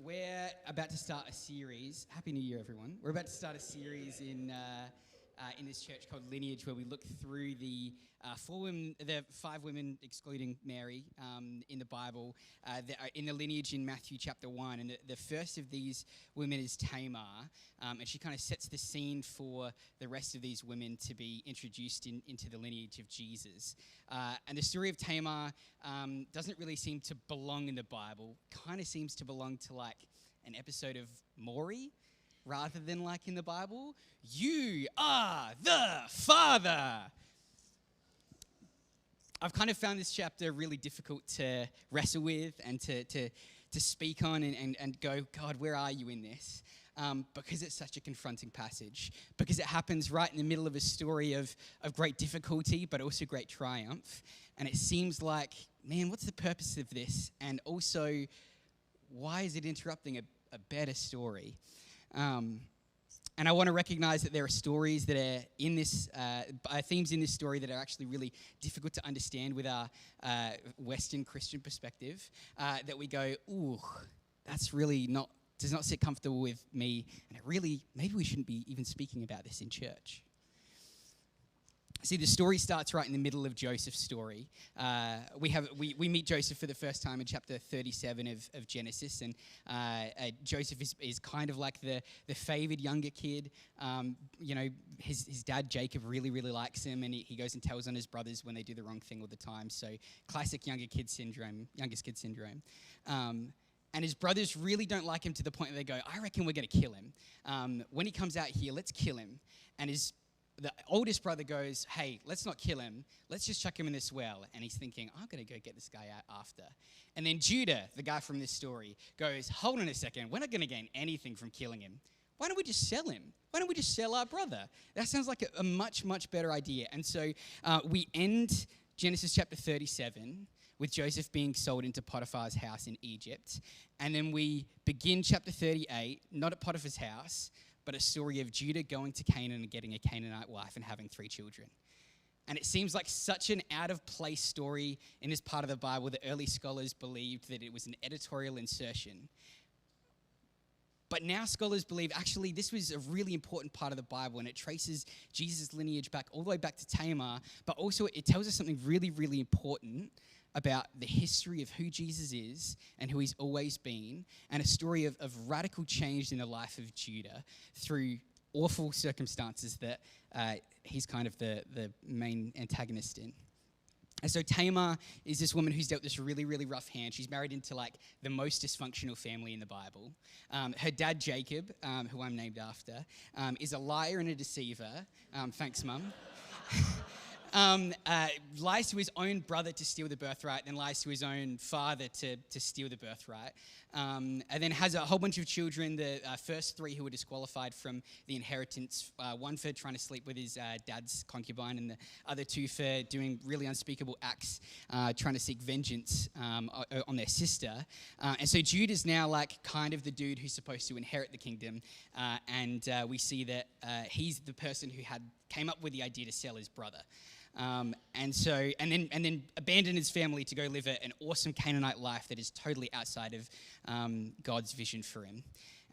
We're about to start a series. Happy New Year, everyone. We're about to start a series in this church called Lineage, where we look through the five women, excluding Mary, in the Bible, that are in the lineage in Matthew chapter 1. And the first of these women is Tamar, and she kind of sets the scene for the rest of these women to be introduced into the lineage of Jesus. And the story of Tamar doesn't really seem to belong in the Bible. Kind of seems to belong to like an episode of Maury, rather than like in the Bible. You are the Father. I've kind of found this chapter really difficult to wrestle with and to speak on and go, God, where are you in this? Because it's such a confronting passage, because it happens right in the middle of a story of great difficulty, but also great triumph. And it seems like, man, what's the purpose of this? And also, why is it interrupting a better story? And I want to recognize that there are stories that are in this, themes in this story that are actually really difficult to understand with our Western Christian perspective, that we go, ooh, that's really does not sit comfortable with me, and maybe we shouldn't be even speaking about this in church. See, the story starts right in the middle of Joseph's story. We meet Joseph for the first time in chapter 37 of Genesis, and Joseph is kind of like the favored younger kid. His dad Jacob really likes him, and he goes and tells on his brothers when they do the wrong thing all the time. So classic youngest kid syndrome. And his brothers really don't like him to the point that they go, I reckon we're going to kill him. When he comes out here, let's kill him. And the oldest brother goes, hey, let's not kill him. Let's just chuck him in this well. And he's thinking, I'm going to go get this guy out after. And then Judah, the guy from this story, goes, hold on a second. We're not going to gain anything from killing him. Why don't we just sell him? Why don't we just sell our brother? That sounds like a much better idea. And so we end Genesis chapter 37 with Joseph being sold into Potiphar's house in Egypt. And then we begin chapter 38, not at Potiphar's house, but a story of Judah going to Canaan and getting a Canaanite wife and having 3 children. And it seems like such an out-of-place story in this part of the Bible that early scholars believed that it was an editorial insertion. But now scholars believe actually this was a really important part of the Bible, and it traces Jesus' lineage back all the way back to Tamar, but also it tells us something really important about the history of who Jesus is and who he's always been, and a story of radical change in the life of Judah through awful circumstances that he's kind of the main antagonist in. And so Tamar is this woman who's dealt this really rough hand. She's married into like the most dysfunctional family in the Bible. Her dad, Jacob, who I'm named after, is a liar and a deceiver. Thanks, Mum. Lies to his own brother to steal the birthright, then lies to his own father to steal the birthright, and then has a whole bunch of children, the first 3 who were disqualified from the inheritance, one for trying to sleep with his dad's concubine, and the other 2 for doing really unspeakable acts, trying to seek vengeance on their sister. And so Jude is now like kind of the dude who's supposed to inherit the kingdom, and we see that he's the person who came up with the idea to sell his brother. And then abandon his family to go live an awesome Canaanite life that is totally outside of God's vision for him.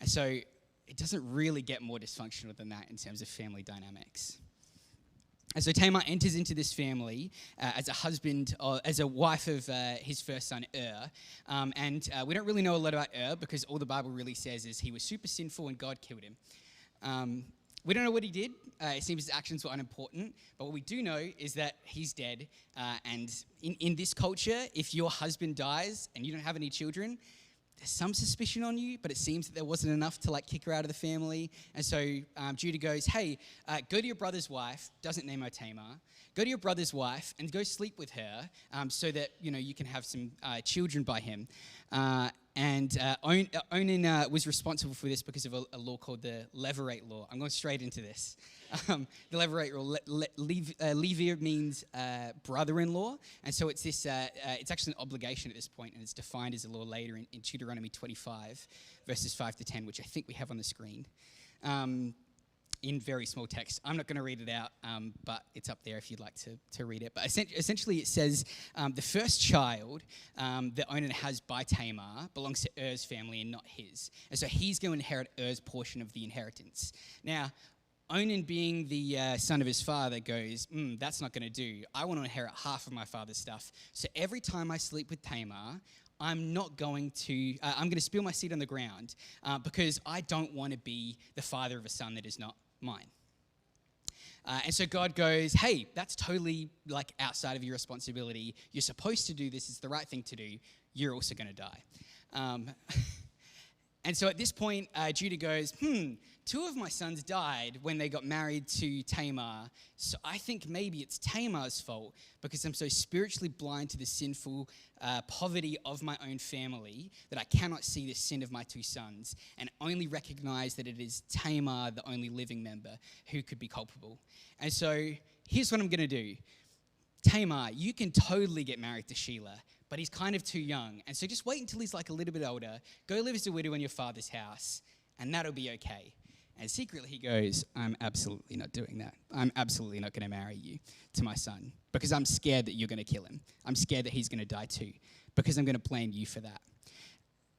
And so it doesn't really get more dysfunctional than that in terms of family dynamics. And so Tamar enters into this family as a husband, or as a wife of his first son, and we don't really know a lot about because all the Bible really says is he was super sinful and God killed him. We don't know what he did. It seems his actions were unimportant. But what we do know is that he's dead. And in this culture, if your husband dies and you don't have any children, there's some suspicion on you, but it seems that there wasn't enough to like kick her out of the family. And so Judah goes, hey, go to your brother's wife, doesn't name her Tamar, go to your brother's wife and go sleep with her so that, you can have some children by him. And Onan was responsible for this because of a law called the Levirate law. I'm going straight into this. The Levirate law, Levir means brother-in-law. And so it's this. It's actually an obligation at this point, and it's defined as a law later in Deuteronomy 25, verses 5 to 10, which I think we have on the screen. in very small text. I'm not going to read it out, but it's up there if you'd like to read it. But essentially it says the first child that Onan has by Tamar belongs to Er's family and not his. And so he's going to inherit Er's portion of the inheritance. Now, Onan, being the son of his father, goes, that's not going to do. I want to inherit half of my father's stuff. So every time I sleep with Tamar, I'm going to spill my seed on the ground because I don't want to be the father of a son that is not mine. And so God goes, hey, that's totally like outside of your responsibility. You're supposed to do this. It's the right thing to do. You're also going to die. And so at this point, Judah goes, two of my sons died when they got married to Tamar. So I think maybe it's Tamar's fault because I'm so spiritually blind to the sinful poverty of my own family that I cannot see the sin of my two sons and only recognize that it is Tamar, the only living member, who could be culpable. And so here's what I'm going to do. Tamar, you can totally get married to Sheila, but he's kind of too young. And so just wait until he's like a little bit older. Go live as a widow in your father's house, and that'll be okay. And secretly he goes, I'm absolutely not doing that. I'm absolutely not going to marry you to my son because I'm scared that you're going to kill him. I'm scared that he's going to die too because I'm going to blame you for that.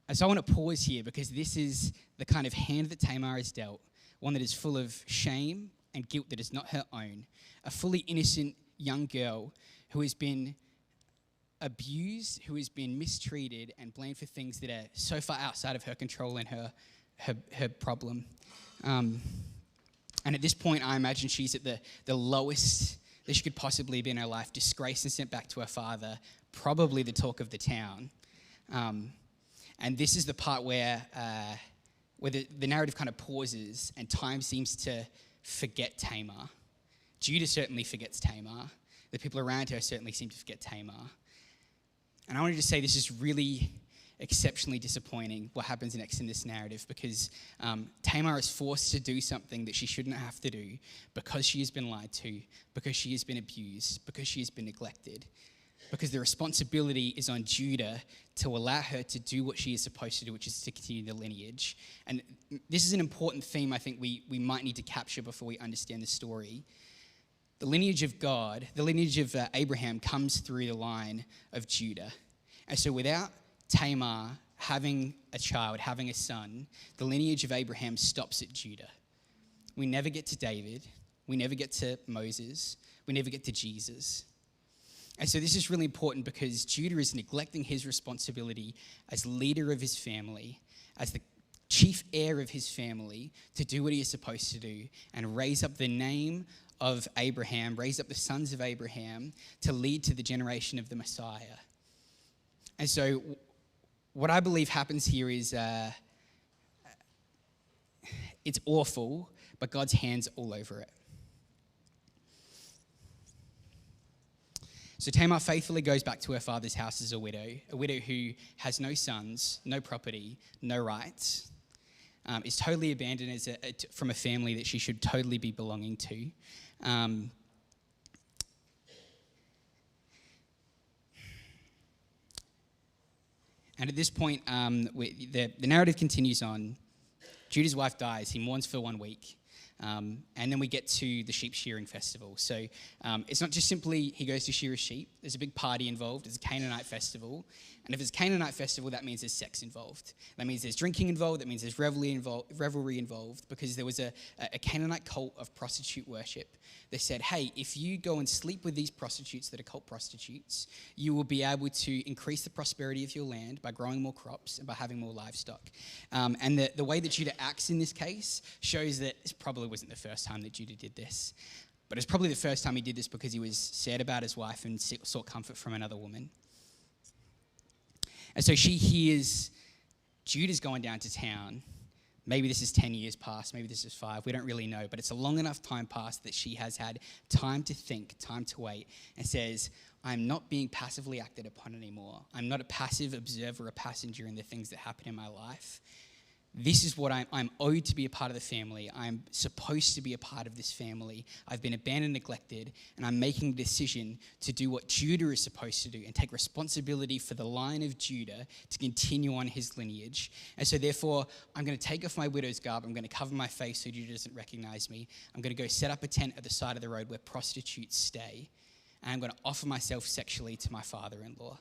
And so I want to pause here because this is the kind of hand that Tamar is dealt, one that is full of shame and guilt that is not her own, a fully innocent young girl who has been abused, who has been mistreated and blamed for things that are so far outside of her control and her problem. And at this point, I imagine she's at the lowest that she could possibly be in her life, disgraced and sent back to her father, probably the talk of the town. And this is the part where the narrative kind of pauses and time seems to forget Tamar. Judah certainly forgets Tamar. The people around her certainly seem to forget Tamar. And I wanted to say this is really exceptionally disappointing what happens next in this narrative because Tamar is forced to do something that she shouldn't have to do because she has been lied to, because she has been abused, because she has been neglected, because the responsibility is on Judah to allow her to do what she is supposed to do, which is to continue the lineage. And this is an important theme I think we might need to capture before we understand the story. The lineage of God, the lineage of Abraham comes through the line of Judah. And so without Tamar having a child, having a son, the lineage of Abraham stops at Judah. We never get to David. We never get to Moses. We never get to Jesus. And so this is really important because Judah is neglecting his responsibility as leader of his family, as the chief heir of his family, to do what he is supposed to do and raise up the name of Abraham, raise up the sons of Abraham to lead to the generation of the Messiah. And so what I believe happens here is it's awful, but God's hand's all over it. So Tamar faithfully goes back to her father's house as a widow who has no sons, no property, no rights, is totally abandoned from a family that she should totally be belonging to. And at this point, the narrative continues on. Judah's wife dies. He mourns for 1 week. And then we get to the sheep shearing festival. So it's not just simply he goes to shear his sheep. There's a big party involved. It's a Canaanite festival. And if it's a Canaanite festival, that means there's sex involved. That means there's drinking involved. That means there's revelry involved because there was a Canaanite cult of prostitute worship. They said, hey, if you go and sleep with these prostitutes that are cult prostitutes, you will be able to increase the prosperity of your land by growing more crops and by having more livestock. And the way that Judah acts in this case shows that it probably wasn't the first time that Judah did this. But it's probably the first time he did this because he was sad about his wife and sought comfort from another woman. And so she hears Judah's going down to town. Maybe this is 10 years past, maybe this is 5, we don't really know, but it's a long enough time past that she has had time to think, time to wait, and says, I'm not being passively acted upon anymore. I'm not a passive observer, a passenger in the things that happen in my life. this is what I'm owed to be a part of the family. I'm supposed to be a part of this family. I've been abandoned, neglected, and I'm making a decision to do what Judah is supposed to do and take responsibility for the line of Judah to continue on his lineage. And so therefore, I'm going to take off my widow's garb. I'm going to cover my face so Judah doesn't recognize me. I'm going to go set up a tent at the side of the road where prostitutes stay. And I'm going to offer myself sexually to my father-in-law.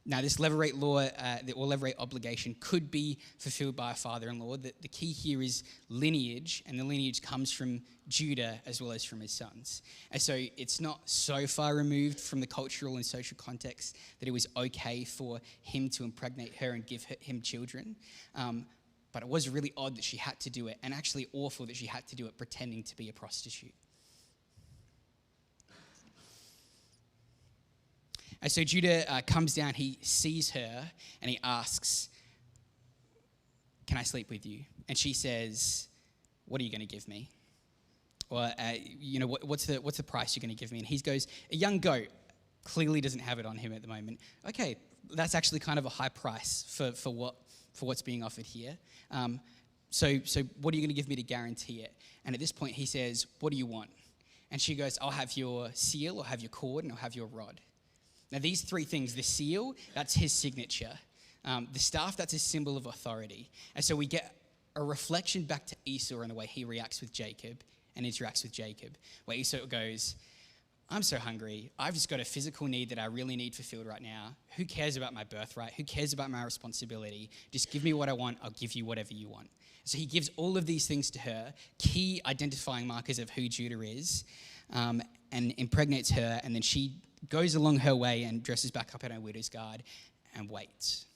Now, this levirate law, or levirate obligation, could be fulfilled by a father-in-law. The key here is lineage, and the lineage comes from Judah as well as from his sons. And so it's not so far removed from the cultural and social context that it was okay for him to impregnate her and give him children. But it was really odd that she had to do it, and actually awful that she had to do it pretending to be a prostitute. And so Judah comes down, he sees her, and he asks, "Can I sleep with you?" And she says, "What are you going to give me?" Or, what's the price you're going to give me? And he goes, "A young goat." Clearly doesn't have it on him at the moment. Okay, that's actually kind of a high price for what's being offered here. So what are you going to give me to guarantee it? And at this point he says, "What do you want?" And she goes, "I'll have your seal, I'll have your cord, and I'll have your rod." Now, these three things, the seal, that's his signature. The staff, that's a symbol of authority. And so we get a reflection back to Esau in the way he reacts with Jacob and interacts with Jacob, where Esau goes, "I'm so hungry. I've just got a physical need that I really need fulfilled right now. Who cares about my birthright? Who cares about my responsibility? Just give me what I want. I'll give you whatever you want." So he gives all of these things to her, key identifying markers of who Judah is, and impregnates her, and then she goes along her way and dresses back up in her widow's garb and waits.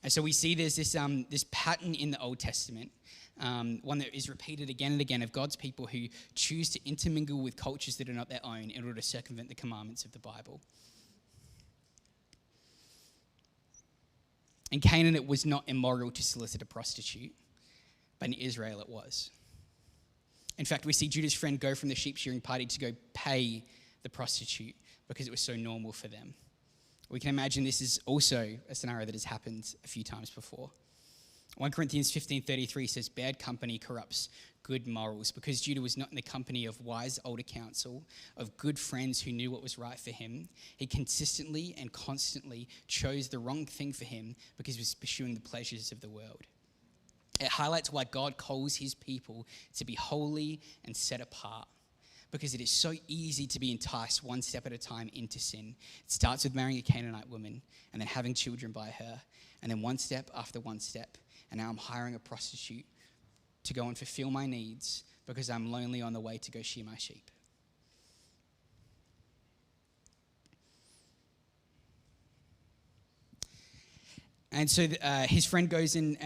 And so we see there's this pattern in the Old Testament, one that is repeated again and again, of God's people who choose to intermingle with cultures that are not their own in order to circumvent the commandments of the Bible. In Canaan, it was not immoral to solicit a prostitute, but in Israel it was. In fact, we see Judah's friend go from the sheep shearing party to go pay the prostitute because it was so normal for them. We can imagine this is also a scenario that has happened a few times before. 1 Corinthians 15:33 says, "Bad company corrupts good morals." Because Judah was not in the company of wise older counsel, of good friends who knew what was right for him, he consistently and constantly chose the wrong thing for him because he was pursuing the pleasures of the world. It highlights why God calls his people to be holy and set apart, because it is so easy to be enticed one step at a time into sin. It starts with marrying a Canaanite woman and then having children by her, and then one step after one step, and now I'm hiring a prostitute to go and fulfill my needs because I'm lonely on the way to go shear my sheep. And so his friend goes in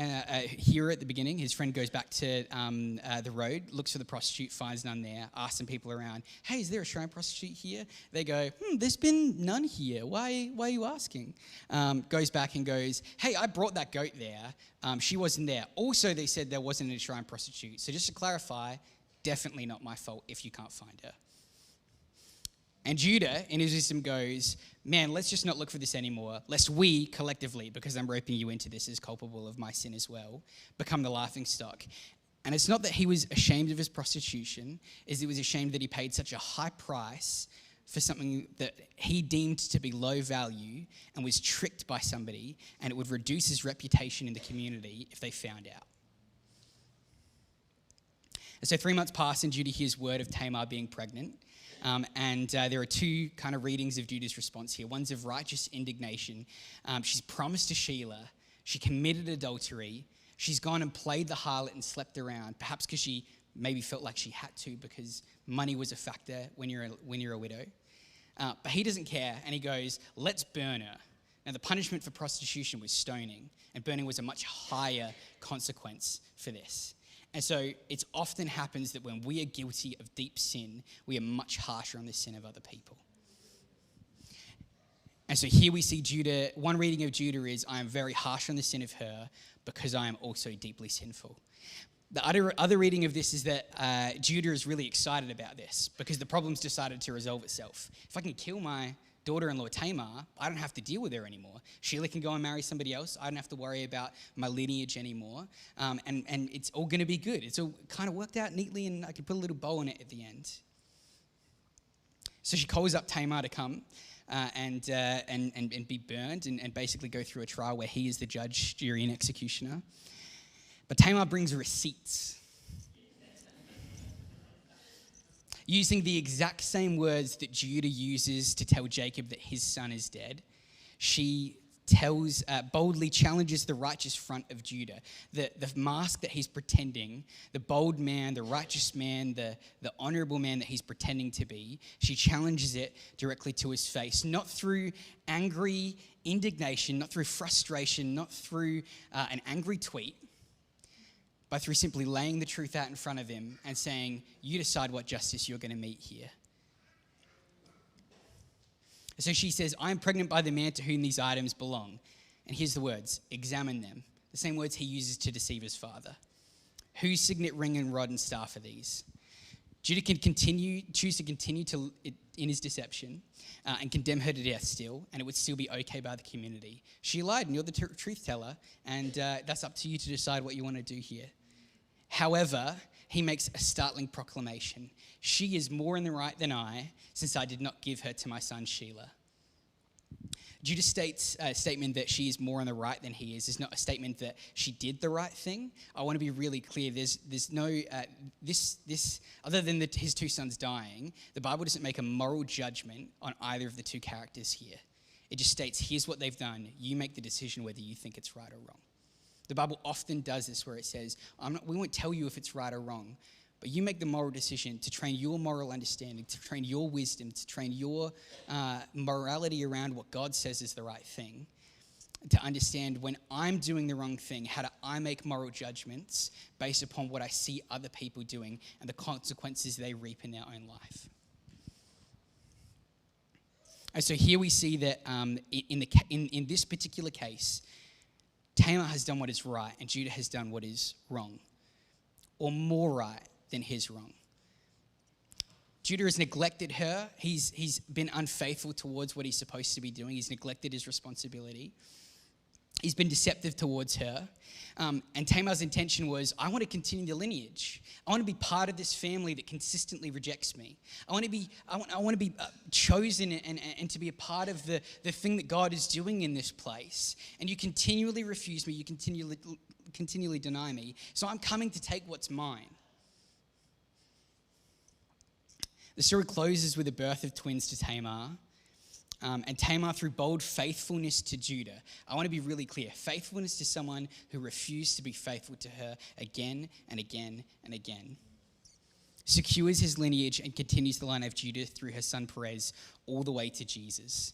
here at the beginning. His friend goes back to the road, looks for the prostitute, finds none there, asks some people around, "Hey, is there a shrine prostitute here?" They go, "There's been none here. Why are you asking?" Goes back and goes, "Hey, I brought that goat there. She wasn't there. Also, they said there wasn't a shrine prostitute. So just to clarify, definitely not my fault if you can't find her." And Judah, in his wisdom, goes, "Man, let's just not look for this anymore. Lest we, collectively, because I'm roping you into this as culpable of my sin as well, become the laughing stock." And it's not that he was ashamed of his prostitution, is he was ashamed that he paid such a high price for something that he deemed to be low value and was tricked by somebody, and it would reduce his reputation in the community if they found out. And so 3 months pass and Judah hears word of Tamar being pregnant. And there are two kind of readings of Judah's response here. One's of righteous indignation. She's promised to Sheila. She committed adultery. She's gone and played the harlot and slept around, perhaps because she maybe felt like she had to because money was a factor when you're a widow. But he doesn't care, and he goes, "Let's burn her." Now, the punishment for prostitution was stoning, and burning was a much higher consequence for this. And so it often happens that when we are guilty of deep sin, we are much harsher on the sin of other people. And so here we see Judah, one reading of Judah is, "I am very harsh on the sin of her because I am also deeply sinful." The other reading of this is that Judah is really excited about this because the problem's decided to resolve itself. If I can kill my daughter-in-law Tamar, I don't have to deal with her anymore. Sheila can go and marry somebody else. I don't have to worry about my lineage anymore. And it's all going to be good. It's all kind of worked out neatly, and I can put a little bow on it at the end. So she calls up Tamar to come and be burned and basically go through a trial where he is the judge, jury, and executioner. But Tamar brings receipts. Using the exact same words that Judah uses to tell Jacob that his son is dead, she boldly challenges the righteous front of Judah. The mask that he's pretending, the bold man, the righteous man, the honorable man that he's pretending to be, she challenges it directly to his face, not through angry indignation, not through frustration, not through an angry tweet, but through simply laying the truth out in front of him and saying, you decide what justice you're going to meet here. So she says, I am pregnant by the man to whom these items belong. And here's the words, examine them. The same words he uses to deceive his father. Whose signet ring and rod and staff are these? Judah can choose to continue in his deception and condemn her to death still, and it would still be okay by the community. She lied, and you're the truth teller, and that's up to you to decide what you want to do here. However, he makes a startling proclamation. She is more in the right than I, since I did not give her to my son Sheila. Judah states a statement that she is more on the right than he is not a statement that she did the right thing. I want to be really clear. There's no this other than his two sons dying. The Bible doesn't make a moral judgment on either of the two characters here. It just states, here's what they've done. You make the decision whether you think it's right or wrong. The Bible often does this, where it says, we won't tell you if it's right or wrong, but you make the moral decision to train your moral understanding, to train your wisdom, to train your morality around what God says is the right thing, to understand when I'm doing the wrong thing, how do I make moral judgments based upon what I see other people doing and the consequences they reap in their own life. And so here we see that in this particular case, Tamar has done what is right and Judah has done what is wrong, or more right than his wrong. Judah has neglected her. He's been unfaithful towards what he's supposed to be doing. He's neglected his responsibility. He's been deceptive towards her. And Tamar's intention was, I want to continue the lineage. I want to be part of this family that consistently rejects me. I want to be chosen and to be a part of the thing that God is doing in this place. And you continually refuse me. You continually deny me. So I'm coming to take what's mine. The story closes with the birth of twins to Tamar. And Tamar through bold faithfulness to Judah. I want to be really clear. Faithfulness to someone who refused to be faithful to her again and again and again. Secures his lineage and continues the line of Judah through her son Perez all the way to Jesus.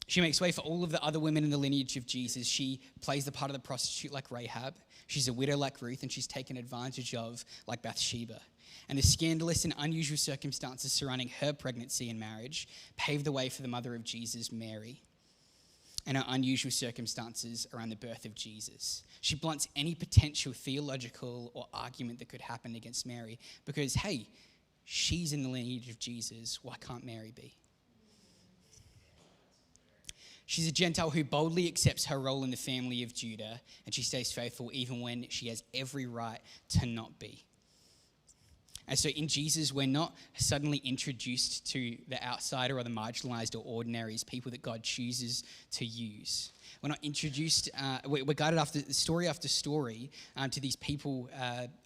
She makes way for all of the other women in the lineage of Jesus. She plays the part of the prostitute like Rahab. She's a widow like Ruth, and she's taken advantage of like Bathsheba. And the scandalous and unusual circumstances surrounding her pregnancy and marriage paved the way for the mother of Jesus, Mary, and her unusual circumstances around the birth of Jesus. She blunts any potential theological or argument that could happen against Mary because, hey, she's in the lineage of Jesus. Why can't Mary be? She's a Gentile who boldly accepts her role in the family of Judah, and she stays faithful even when she has every right to not be. And so in Jesus, we're not suddenly introduced to the outsider or the marginalized or ordinary as people that God chooses to use. We're not introduced, we're guided after story to these people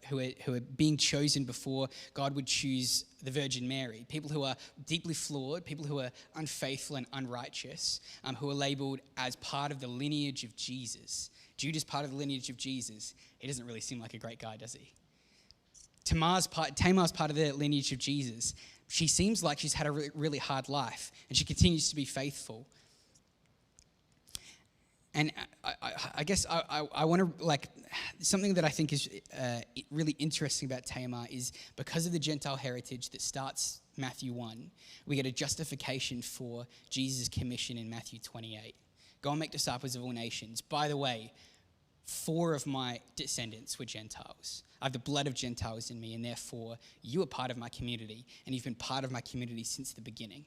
who are being chosen before God would choose the Virgin Mary. People who are deeply flawed, people who are unfaithful and unrighteous, who are labeled as part of the lineage of Jesus. Judah's part of the lineage of Jesus. He doesn't really seem like a great guy, does he? Tamar's part of the lineage of Jesus. She seems like she's had a really hard life, and she continues to be faithful. And I guess I want to, something that I think is really interesting about Tamar is because of the Gentile heritage that starts Matthew 1, we get a justification for Jesus' commission in Matthew 28. Go and make disciples of all nations. By the way, 4 of my descendants were Gentiles. I have the blood of Gentiles in me, and therefore you are part of my community, and you've been part of my community since the beginning.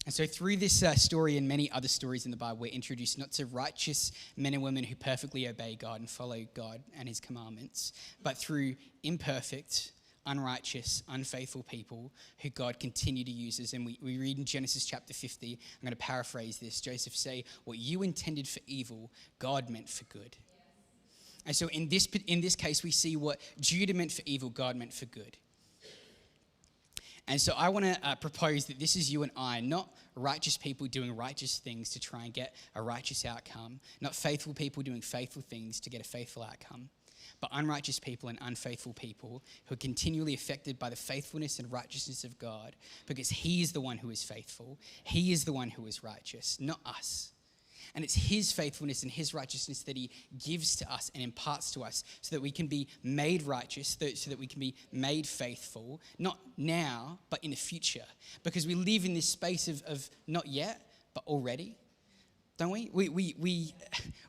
And so through this story and many other stories in the Bible, we're introduced not to righteous men and women who perfectly obey God and follow God and his commandments, but through imperfect, unrighteous, unfaithful people who God continued to use. And we read in Genesis chapter 50, I'm going to paraphrase this, Joseph say, what you intended for evil, God meant for good. And so in this case, we see what Judah meant for evil, God meant for good. And so I want to propose that this is you and I, not righteous people doing righteous things to try and get a righteous outcome, not faithful people doing faithful things to get a faithful outcome, but unrighteous people and unfaithful people who are continually affected by the faithfulness and righteousness of God, because he is the one who is faithful. He is the one who is righteous, not us. And it's his faithfulness and his righteousness that he gives to us and imparts to us so that we can be made righteous, so that we can be made faithful, not now, but in the future. Because we live in this space of not yet, but already, don't we?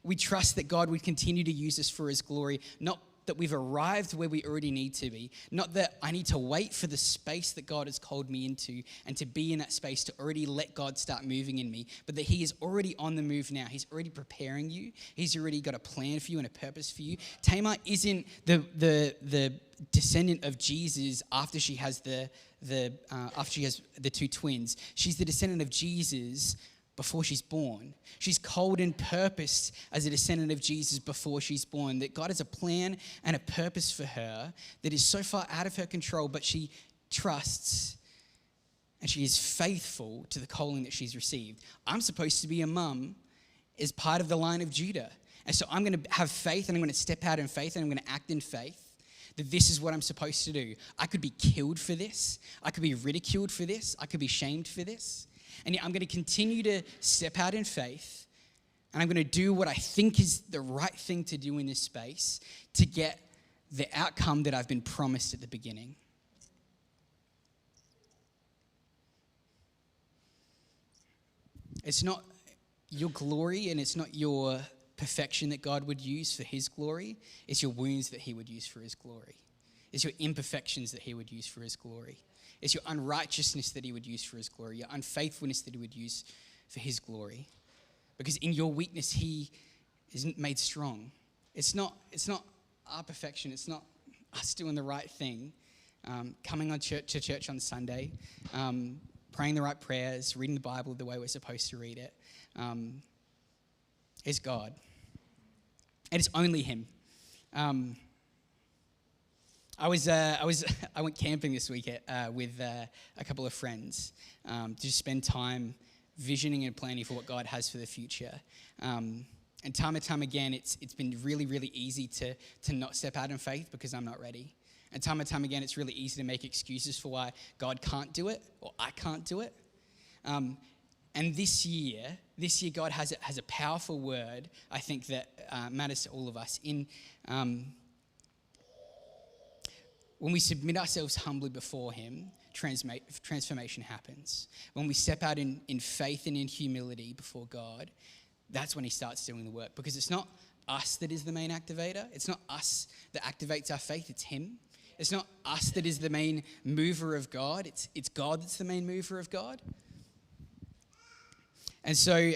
We trust that God would continue to use us for his glory, not that we've arrived where we already need to be, not that I need to wait for the space that God has called me into and to be in that space to already let God start moving in me, but that he is already on the move now. He's already preparing you. He's already got a plan for you and a purpose for you. Tamar isn't the descendant of Jesus after she has the two twins. She's the descendant of Jesus before she's born. She's called and purposed as a descendant of Jesus before she's born, that God has a plan and a purpose for her that is so far out of her control, but she trusts and she is faithful to the calling that she's received. I'm supposed to be a mum as part of the line of Judah. And so I'm going to have faith and I'm going to step out in faith and I'm going to act in faith that this is what I'm supposed to do. I could be killed for this. I could be ridiculed for this. I could be shamed for this. And yet I'm going to continue to step out in faith and I'm going to do what I think is the right thing to do in this space to get the outcome that I've been promised at the beginning. It's not your glory and it's not your perfection that God would use for his glory. It's your wounds that he would use for his glory. It's your imperfections that he would use for his glory. It's your unrighteousness that he would use for his glory, your unfaithfulness that he would use for his glory. Because in your weakness, he is made strong. It's not our perfection. It's not us doing the right thing, coming to church on Sunday, praying the right prayers, reading the Bible the way we're supposed to read it. It's God. And it's only him. I went camping this week with a couple of friends to just spend time visioning and planning for what God has for the future. And time and time again, it's been really, really easy to not step out in faith because I'm not ready. And time again, it's really easy to make excuses for why God can't do it or I can't do it. And this year, God has a powerful word, I think, that matters to all of us. When we submit ourselves humbly before him, transformation happens. When we step out in faith and in humility before God, that's when he starts doing the work. Because it's not us that is the main activator. It's not us that activates our faith. It's him. It's not us that is the main mover of God. It's God that's the main mover of God. And so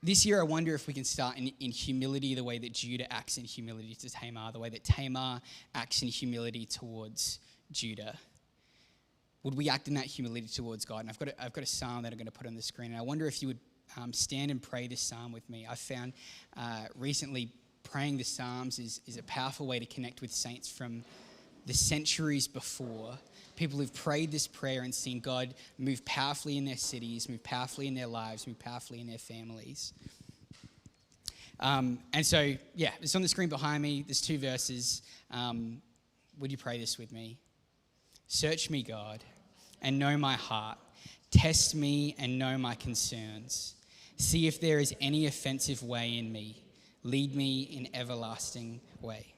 this year, I wonder if we can start in humility the way that Judah acts in humility to Tamar, the way that Tamar acts in humility towards Judah. Would we act in that humility towards God? And I've got a psalm that I'm going to put on the screen, and I wonder if you would stand and pray this psalm with me. I've found recently praying the psalms is a powerful way to connect with saints from the centuries before. People who've prayed this prayer and seen God move powerfully in their cities, move powerfully in their lives, move powerfully in their families. And so, yeah, it's on the screen behind me. There's 2 verses. Would you pray this with me? Search me, God, and know my heart. Test me and know my concerns. See if there is any offensive way in me. Lead me in everlasting way.